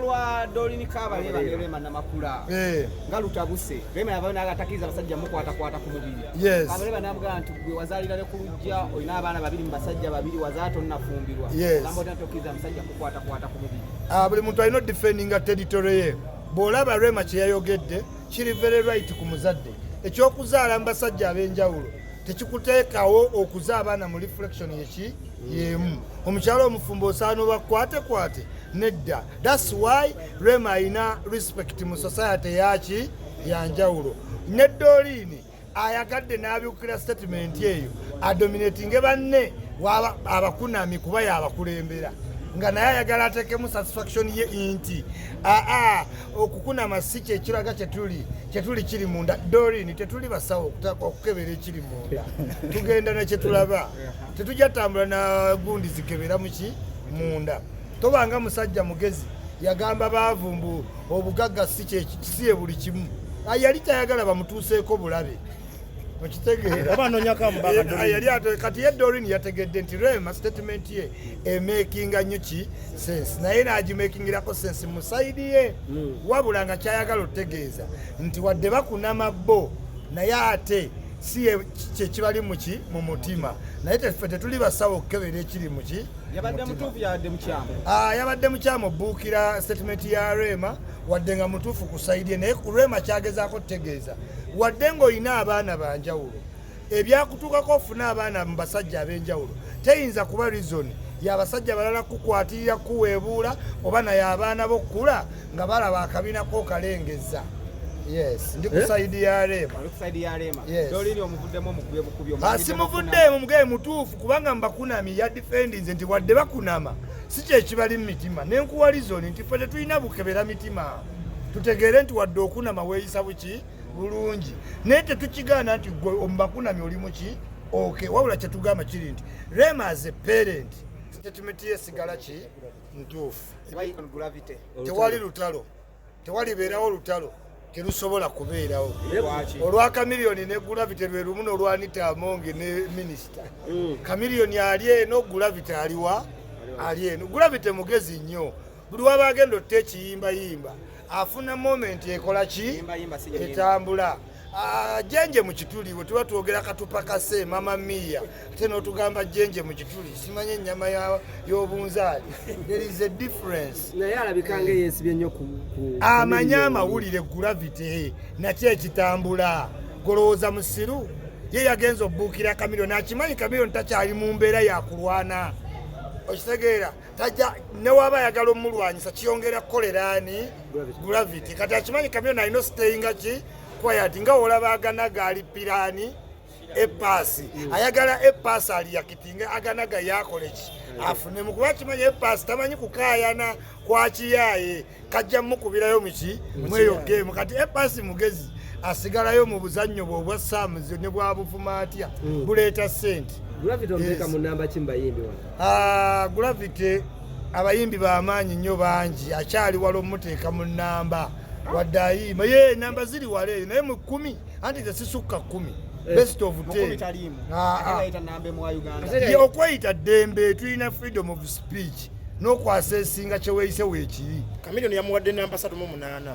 lwa Dolini Kabareebe Rema na makula nga lutabuse Rema yabayo n'agatakiza abasajja mukwata ku mubiri Kabareebe n'abugamba nti gwe wazaalira ku lujja olina abaana babiri mu basajja babiri wazaato nnafumbirwa gamba otatokiza omusajja kukwata ku mubiri buli muntu alina defendinga territory ye bw'olaba Rema kye yayogedde kiri very right ku muzadde ekyokuzaala mu basajja ab'enjawulo tekikuteekawo okuza abaana mu reflection yeki yemu omukyalo omufumbo osaana obakwate nedda. That's why Rema ayina respect mu society yaki yanjawulo. Ne Dolini ayagadde n'abyukira statement eyo adominatinge banne abakunami kuba yabakulembera nga naye ayagala ateekemu satisfaction ye inti okukunama si kyekiraga kyetuli kiri munda. Dolini tetuli basawo okukebera ekiri munda tugenda nekyetulaba tetujja tambula na gundi zikebera muki munda. Tobanga musajja mugezi yagamba bavumbu obugagga si buli kimu yali tayagala bamutuuseeko bulabe okitegeera kati ye Dolini yategedde nti Rema statement ye emakinga nnyo ki sense naye n'agimakingirako sense mu saidi ye wabula nga kyayagala otegeeza nti wadde bakunama bo naye ate si kyekibali muki mu mutima naye teffe tetuli basawo okukebera ekiri muki yabadde mutuufu yabadde mukyamu obuukira statement ya Rema wadde nga mutuufu ku saidi naye ku Rema kyagezaako kutegeeza wadde ng'olina abaana banjawulo ebyakutuukako ofuna abaana mu basajja ab'enjawulo teyinza kuba reason y'abasajja balala kukwatirira kuweebuula oba naye abaana b'okkula nga balaba akabina k'okalengeza. Yes, ndi ku saidi ya Rema. Dolini omuvuddemu omugwe bukubyo. Simuvuddeemu mugwe mutuufu kubanga mbakunami ya defendinze nti wadde bakunama si kyekibali mu mitima nenkuwa reason nti ffe tetulina bukebera mitima tutegeere nti wadde okunama weeyisa buki bulungi naye tetukigaana nti gwe omubakunami oli muki wabula kyetugamba kiri nti Rema as a parent statement ye sigala ki ntuufu tewali lutalo tewalibeerawo lutalo terusobola kubeerawo olwa Kamiliyoni ne Gravity lwe lumu n'olwanita Amonge ne minisita Kamiliyoni ali eno Gravity aliwa ali eno Gravity mugezi nnyo buli waba agenda otta ekiyimbayimba afuna moment ekola ki etambula jenje mu kituli bwe tuba twogera katupa kase mama mia ate n'otugamba jenje mu kituli simanye ennyama y'obunzaali there is a difference naye alabika ng'eyesibye nnyo ku amanya amawulire Gravity nakyo ekitambula golowooza musiru ye yagenza obbuukira Kamiliyoni akimanyi Kamiliyoni takyali mu mbeera yakulwana okitegeera tajja newaba ayagala omulwanyisa kiyongera kukoleraani Gravity kati akimanyi Kamiliyoni alina stayinga ki quiet nga olaba aganaga ali pirani epaasi ayagala epaasi ali yakitinga aganaga yakole ki afune mu kuba kimanyi epaasi tamanyi kukaayana kwa kiyaye kajja mukubirayo miki mweyo game kati epaasi mugezi asigalayo mu buzannyo bw'obwa Samuzi ne bwa buvuma atya buleeta ssente. Gravity omeka mu namba kimbayimbi wa Gravity abayimbi b'amaanyi nnyo bangi akyali wala omuteeka mu namba wadde ayimba ye namba ziri wala eyo naye mu 10 anti tesisukka 10 best of 10 okweyita ddembe tulina freedom of speech n'okwasa esinga kyeweeyise weekiri. Kamiliyoni yamuwadde namba 38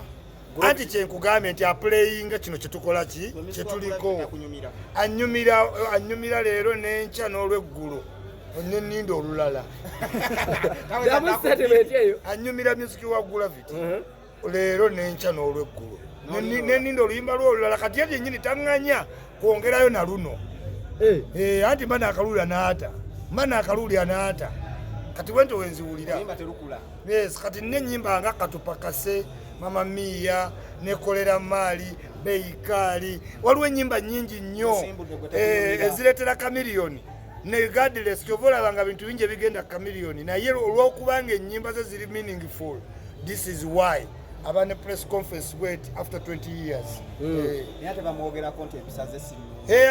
anti kyenkugambye nti aplayinga kino kyetukola ki kyetuliko anyumira leero n'enkya n'olweggulo n'ennindo olulala anyumira music wa Gravity leero n'enkya n'olweggulo n'ennindo oluyimba lw'olulala kati ye yennyini taŋŋanya kwongerayo na luno anti mba n'akaluuli anaata kati bwento wenziwulira yes kati n'ennyimba nga katupa kase mama mia nekolera mali beikali waliwo ennyimba nnyingi nnyo ezireetera Kamiliyoni ne regardless kyovolabanga bintu bingi ebigenda Kamiliyoni naye olw'okubanga ennyimba ze ziri meaningful. This is why abane press conference wait after 20 years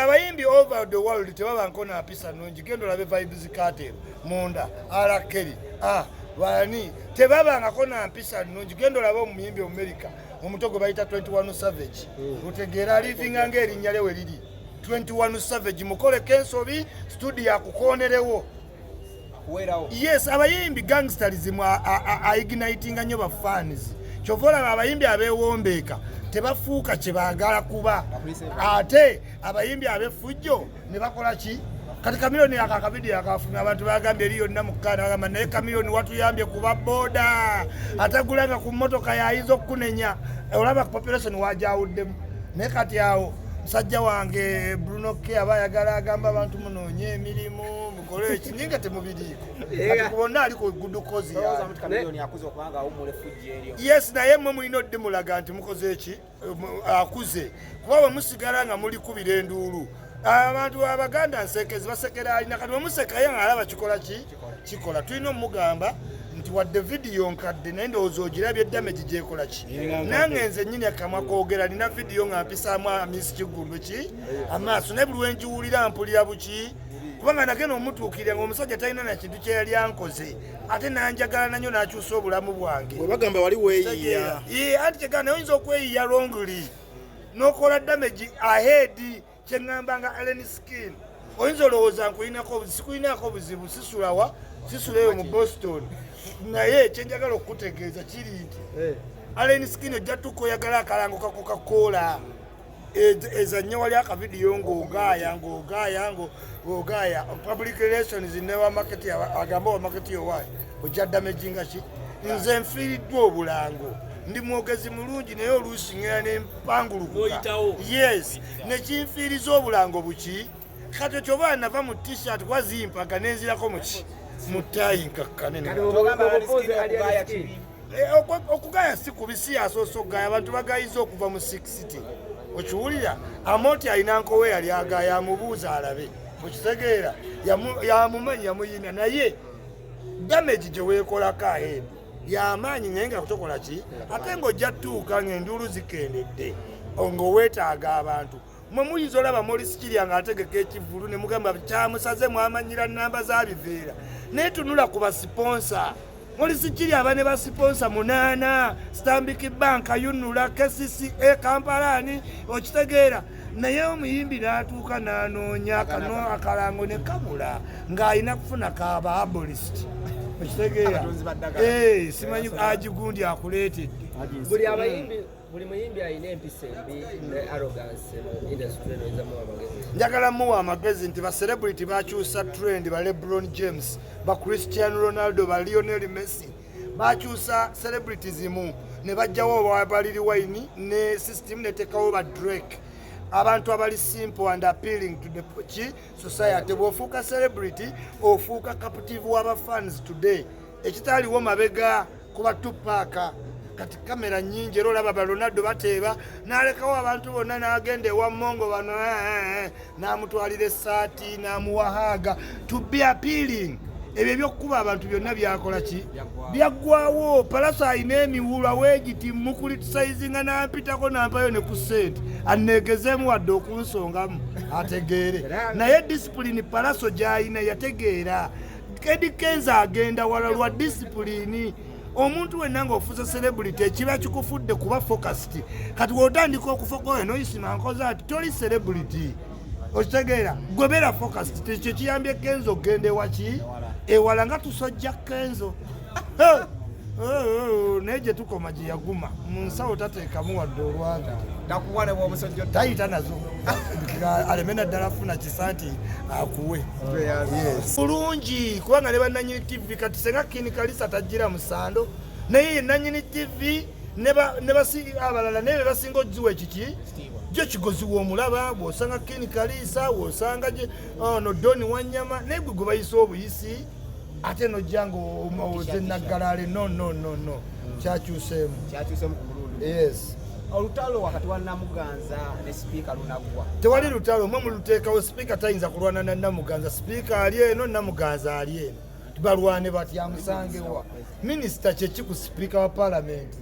abayimbi over the world tebabanko na mpisa nnungi genda olabe vibes cartel munda alakeri bani tebabangako na mpisa nnungi genda olaba omuyimbi America omutogo bayita 21 Savage otegeera livinga ng'erinnya lye we liri 21 Savage mukole Kenzo studio akukonerewo yes abayimbi gangsterism igniting nnyo ba fans kyovola abayimbi abeewombeeka tebafuuka kye baagala kuba ate abayimbi abefujjo ne bakola ki kati kamiliyoni akakavidiyo akafuna abantu bagambye eri yonna mukkaana bagamba naye kamiliyoni watuyambye kuba booda atagulanga ku mmotoka yayinza okukunenya olaba population wajawuddemu naye kati awo musajja wange Bruno K aba ayagala agamba abantu munoonye emirimu mukole ekinyinga temubiriiko kati kubonna ali ku good cause yes naye mmwe mulina odde mulaga nti mukoze eki akuze kuba bwe musigala nga muli kubira enduulu abantu abaganda nsekezi basekera alina kati bwemusekaye nga alaba kikola ki kikola tulina omugamba nti wadde vidiyo nkadde naye ndowooza ogirabye damage gyekola ki nange nze nnyini akamwa koogera nina vidiyo nga mpisaamu amisi kiggundu ki amaaso naye buli wenjiwulira mpulira buki kubanga nagenda omutuukirira ng'omusajja talina na kintu kye yali ankoze ate nanjagala nanyo n'akyusa obulamu bwange webagamba wali weeyiya anti kyegala naye oyinza okweyiya longly n'okola damage ahead kyeŋŋamba nga Allen Skin oyinza olowooza sikulinako obuzibu sisulawa sisuleyo mu Boston naye kyenjagala okutegeeza kiri nti Allen Skin ojja tukoyagala akalango kakokakoola ezannye wali akavidiyo ng'ogaaya public relations newa market agamba wa market yowayi ojja damaging ki nze nfiiriddwa obulango ndi mwogezi mulungi naye oluusi ngera nempangulukuka yes nekinfiiriza obulango buki kati kyoba nava mu t-shirt kwazimpaga nenzirako muki mutayi nkakkanene okugaya si kubisi yasoose okugaya abantu bagayiza okuva mu 6 city okiwulira amoti alina nkowe yali agaya amubuuza alabe okitegeera yamumanyi yamuyina naye damage gye weekolako ahead yamaanyi naye nga kutokola ki ate ng'ojja tuuka ng'enduulu zikendedde ng'oweetaaga abantu mwe muyinza olaba molisikirya ng'ategeka ekivulu ne mugamba kyamusaze mwamanyira nnamba z'abiveera naye tunula ku basiponsa molisikirya aba ne basiponsa 8 Stanbic Bank Yunula KCCA Kampalani okitegeera naye omuyimbi n'atuuka n'anoonya kano akalango ne kabula ng'alina kufuna kaaba abolist okitegeera simanyi agigundi akuleetedde buli muyimbi alina empisa embi ne arrogance mu industry enoyizamu amagezi njagala muwa amagezi nti bacelebrity bakyusa trend ba LeBron James ba Cristiano Ronaldo ba Lionel Messi bakyusa celebritism ne bajjawo abaliri wine ne system netekawo ba Drake abantu abali simple and appealing to the society bwofuuka celebrity ofuuka captive w'aba fans today ekitaliwo mabega kuba Tupac kati kamera nyingi era olaba ba Ronaldo bateeba n'alekawo abantu bonna n'agenda ewa Mongo bano n'amutwalira essaati n'amuwahaaga to be appealing ebyo ebyokukuba abantu byonna byakola ki byaggwawo palasa alina emiwulwa weegiti mukulitisayizinga n'ampitako n'ampayo ne ku ssente anneegezeemu wadde okunsongamu ategeere naye disipulini palaso gy'alina yategeera Eddy Kenzo agenda wala lwa disipulini omuntu wenna ng'ofuza celebrity ekiba kikufudde kuba focused kati wotandika okufoka eno Isma nkoze ati toli celebrity okitegeera gwebera focused tekyo kiyambye Kenzo ogende waki ewala nga tusojja Kenzo naye gye tukoma gye yaguma mu nsawo tateekamu wadde olwanga tayita nazo aleme naddala funa kisa nti akuwe bulungi kubanga ne bannanyini TV kati senga Kini Kalisa tajjira musando naye ye nanyini TV abalala naye bebasinga ogiwa ekiki gyo kigozi w'omulaba bw'osanga Kini Kalisa bw'osanga no Doni Wanyama naye gwe gwe bayisa obuyisi ate nojja ng'oze naggalaale no kyakyuseemu yes olutalo wakati wa Namuganza ne speaker lunagwa tewali lutalo mwe muluteekawo speaker tayinza kulwana na Namuganza speaker ali eno Namuganza ali eno tibalwane bati amusangewa minisita kyeki ku speaker wa parliament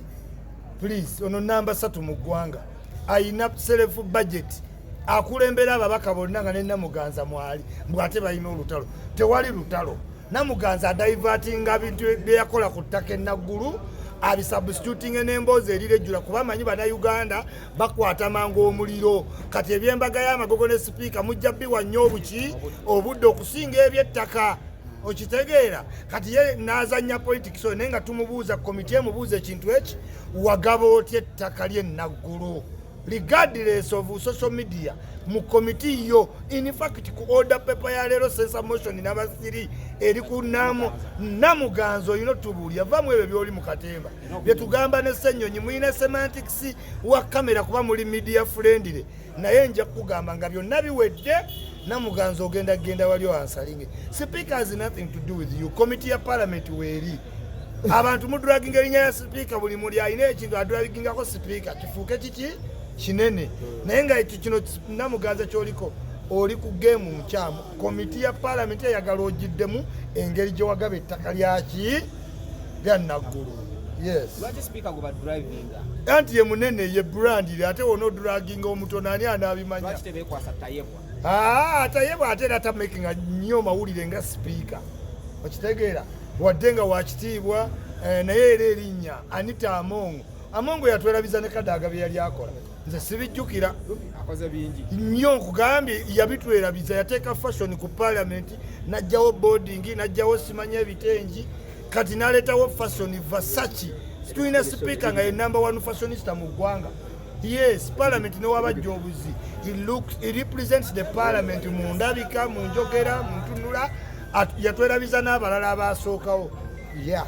please ono namba 3 mu ggwanga ayina self budget akulembera ababaka bonna nga ne Namuganza mwali mbwate balina olutalo tewali lutalo Namuganza adaivatinga bintu byeyakola ku ttaka enaggulu abisubstituting n'emboozi erirejjula kuba amanyi bannayuganda bakwata mangu omuliro kati ebyembaga y'amagogo ne sipiika mujja bbiwa nnyo obuki obudde okusinga eby'ettaka okitegeera kati ye n'azanya politics naye nga tumubuuza komiti emubuuza ekintu eki wagaba otya ettaka ly'enaggulu regardless of social media mu komiti yo in fact ku order paper ya leero sensa motion n'abasiri eri ku namuganzo olina tubuulya vaamu ebyo byoli mu katemba bye tugamba ne Ssenyonyi muyina semantics wa kamera kuba muli media friendly naye nja kugamba nga byonna biwedde namuganzo genda wali wansalinge speaker has nothing to do with you committee ya parliament weeri abantu mudraginga erinnya ya speaker buli muli alina ekintu adragingako speaker kifuuke kiki kinene naye nga ekyo kino namuganza kyoliko oli ku game mukyamu komiti ya parliament eyagala ogiddemu engeri gye wagaba ettaka lyaki lya naggulu anti ye munene ye brand ate wona odraginga omutono ani anaabimanya tayebwa ate era tamakinga nnyo mawulire nga speaker okitegeera wadde nga wakitiibwa naye era erinnya Anita Amongo yatwerabiza ne Kadaga bye yali akola nze sibijjukira akoze bingi nnyo nkugambye yabitwerabiza yateeka fashion ku parliament najjawo boarding najjawo simanya ebitengi kati naleetawo fashion Versace tulina speaker nga ye number 1 fashionista mu ggwanga. Yes, parliament ne wabajja obuzi. He represents the parliament mu ndabika mu njogera mu ntunula yatwerabiza n'abalala abaasookawo. Yeah.